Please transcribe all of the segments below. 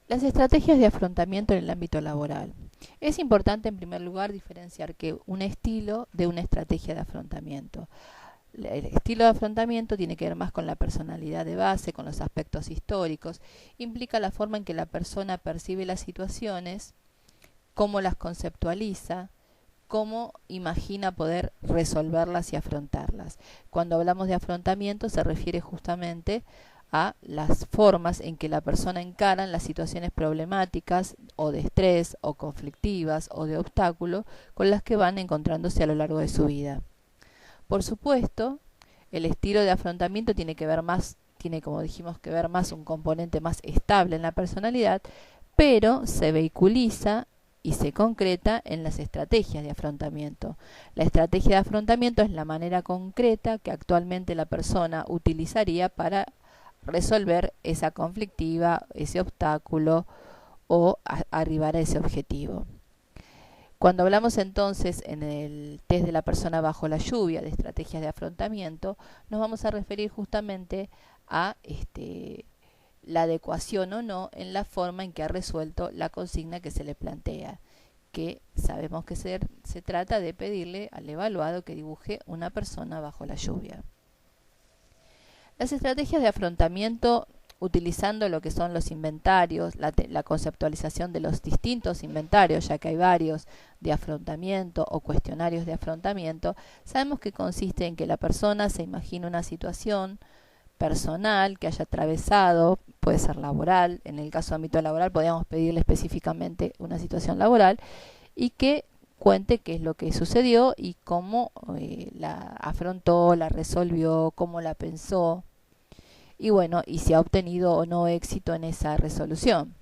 Las estrategias de afrontamiento en el ámbito laboral. Es importante, en primer lugar, diferenciar que un estilo de una estrategia de afrontamiento. El estilo de afrontamiento tiene que ver más con la personalidad de base, con los aspectos históricos, implica la forma en que la persona percibe las situaciones, cómo las conceptualiza, cómo imagina poder resolverlas y afrontarlas. Cuando hablamos de afrontamiento se refiere justamente a las formas en que la persona encara las situaciones problemáticas o de estrés o conflictivas o de obstáculo con las que van encontrándose a lo largo de su vida. Por supuesto, el estilo de afrontamiento tiene que ver más, tiene como dijimos que ver más un componente más estable en la personalidad, pero se vehiculiza y se concreta en las estrategias de afrontamiento. La estrategia de afrontamiento es la manera concreta que actualmente la persona utilizaría para resolver esa conflictiva, ese obstáculo o arribar a ese objetivo. Cuando hablamos entonces en el test de la persona bajo la lluvia de estrategias de afrontamiento, nos vamos a referir justamente a la adecuación o no en la forma en que ha resuelto la consigna que se le plantea, que sabemos que se trata de pedirle al evaluado que dibuje una persona bajo la lluvia. Las estrategias de afrontamiento utilizando lo que son los inventarios, la conceptualización de los distintos inventarios, ya que hay varios de afrontamiento o cuestionarios de afrontamiento, sabemos que consiste en que la persona se imagina una situación personal que haya atravesado, puede ser laboral, en el caso de ámbito laboral podríamos pedirle específicamente una situación laboral, y que cuente qué es lo que sucedió y cómo la afrontó, la resolvió, cómo la pensó, y bueno, y si ha obtenido o no éxito en esa resolución.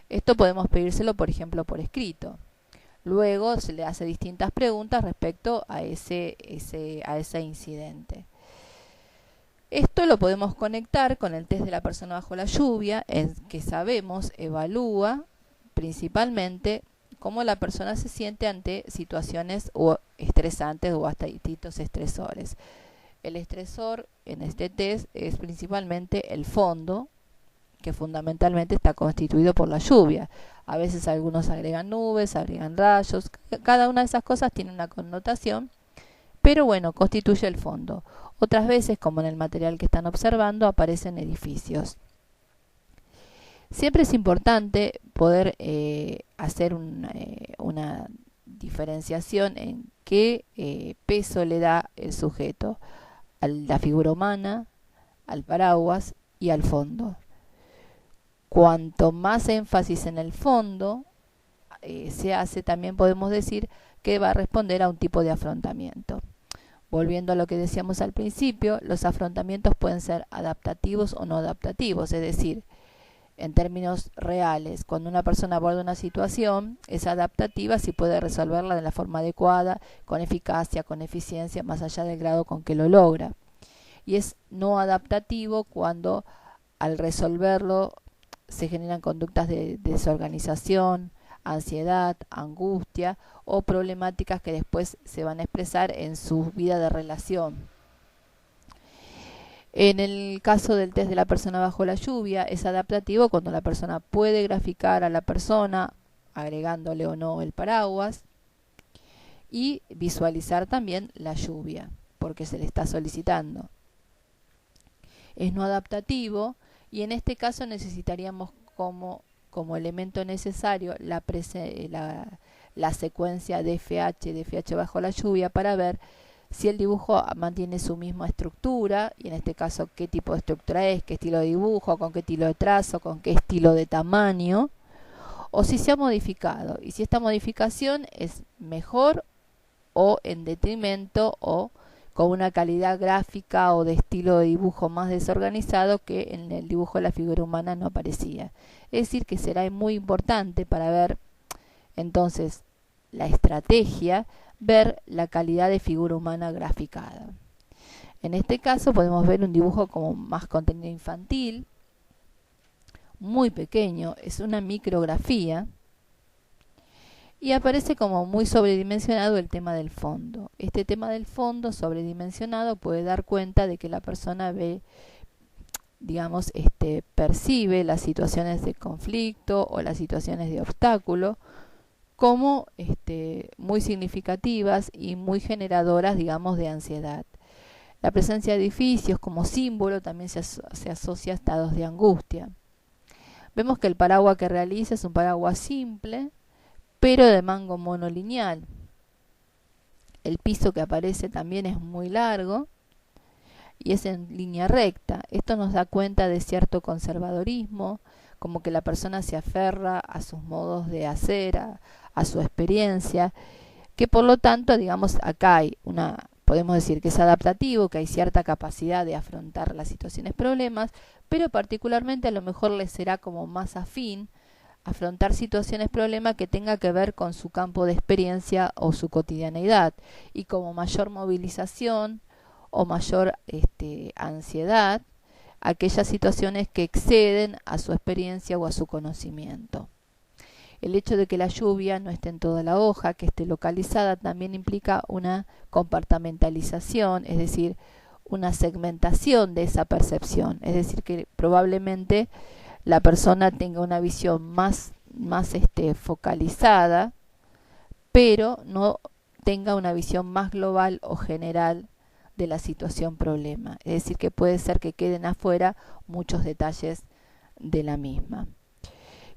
Esto podemos pedírselo, por ejemplo, por escrito. Luego se le hace distintas preguntas respecto a ese incidente. Esto lo podemos conectar con el test de la persona bajo la lluvia, en que sabemos, evalúa principalmente cómo la persona se siente ante situaciones o estresantes o hasta distintos estresores. El estresor en este test es principalmente el fondo, que fundamentalmente está constituido por la lluvia. A veces algunos agregan nubes, agregan rayos, cada una de esas cosas tiene una connotación, pero bueno, constituye el fondo. Otras veces, como en el material que están observando, aparecen edificios. Siempre es importante poder hacer una diferenciación en qué peso le da el sujeto a la figura humana, al paraguas y al fondo. Cuanto más énfasis en el fondo se hace, también podemos decir que va a responder a un tipo de afrontamiento. Volviendo a lo que decíamos al principio, los afrontamientos pueden ser adaptativos o no adaptativos, es decir, en términos reales, cuando una persona aborda una situación, es adaptativa si puede resolverla de la forma adecuada, con eficacia, con eficiencia, más allá del grado con que lo logra. Y es no adaptativo cuando al resolverlo se generan conductas de desorganización, ansiedad, angustia o problemáticas que después se van a expresar en su vida de relación. En el caso del test de la persona bajo la lluvia, es adaptativo cuando la persona puede graficar a la persona, agregándole o no el paraguas, y visualizar también la lluvia, porque se le está solicitando. Es no adaptativo y en este caso necesitaríamos como elemento necesario la secuencia de FH bajo la lluvia para ver si el dibujo mantiene su misma estructura, y en este caso qué tipo de estructura es, qué estilo de dibujo, con qué estilo de trazo, con qué estilo de tamaño, o si se ha modificado, y si esta modificación es mejor o en detrimento o con una calidad gráfica o de estilo de dibujo más desorganizado que en el dibujo de la figura humana no aparecía. Es decir, que será muy importante para ver entonces la estrategia, ver la calidad de figura humana graficada. En este caso podemos ver un dibujo como más contenido infantil, muy pequeño, es una micrografía, y aparece como muy sobredimensionado el tema del fondo. Este tema del fondo sobredimensionado puede dar cuenta de que la persona ve digamos, percibe las situaciones de conflicto o las situaciones de obstáculo como muy significativas y muy generadoras, digamos, de ansiedad. La presencia de edificios como símbolo también se asocia a estados de angustia. Vemos que el paraguas que realiza es un paraguas simple, pero de mango monolineal. El piso que aparece también es muy largo y es en línea recta. Esto nos da cuenta de cierto conservadorismo, como que la persona se aferra a sus modos de hacer, a su experiencia, que por lo tanto, digamos, acá hay podemos decir que es adaptativo, que hay cierta capacidad de afrontar las situaciones problemas, pero particularmente a lo mejor le será como más afín afrontar situaciones problemas que tenga que ver con su campo de experiencia o su cotidianeidad, y como mayor movilización o mayor ansiedad aquellas situaciones que exceden a su experiencia o a su conocimiento. El hecho de que la lluvia no esté en toda la hoja, que esté localizada, también implica una compartimentalización, es decir, una segmentación de esa percepción. Es decir, que probablemente la persona tenga una visión más focalizada, pero no tenga una visión más global o general de la situación problema. Es decir, que puede ser que queden afuera muchos detalles de la misma.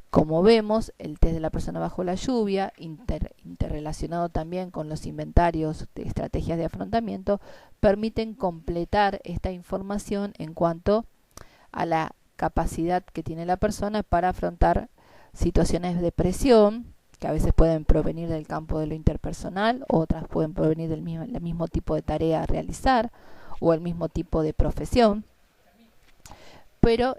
Como vemos, el test de la persona bajo la lluvia, interrelacionado también con los inventarios de estrategias de afrontamiento, permiten completar esta información en cuanto a la capacidad que tiene la persona para afrontar situaciones de presión, que a veces pueden provenir del campo de lo interpersonal, otras pueden provenir del mismo tipo de tarea a realizar o el mismo tipo de profesión. Pero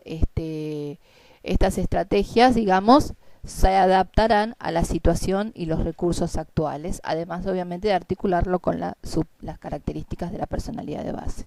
estas estrategias, digamos, se adaptarán a la situación y los recursos actuales, además obviamente de articularlo con las características de la personalidad de base.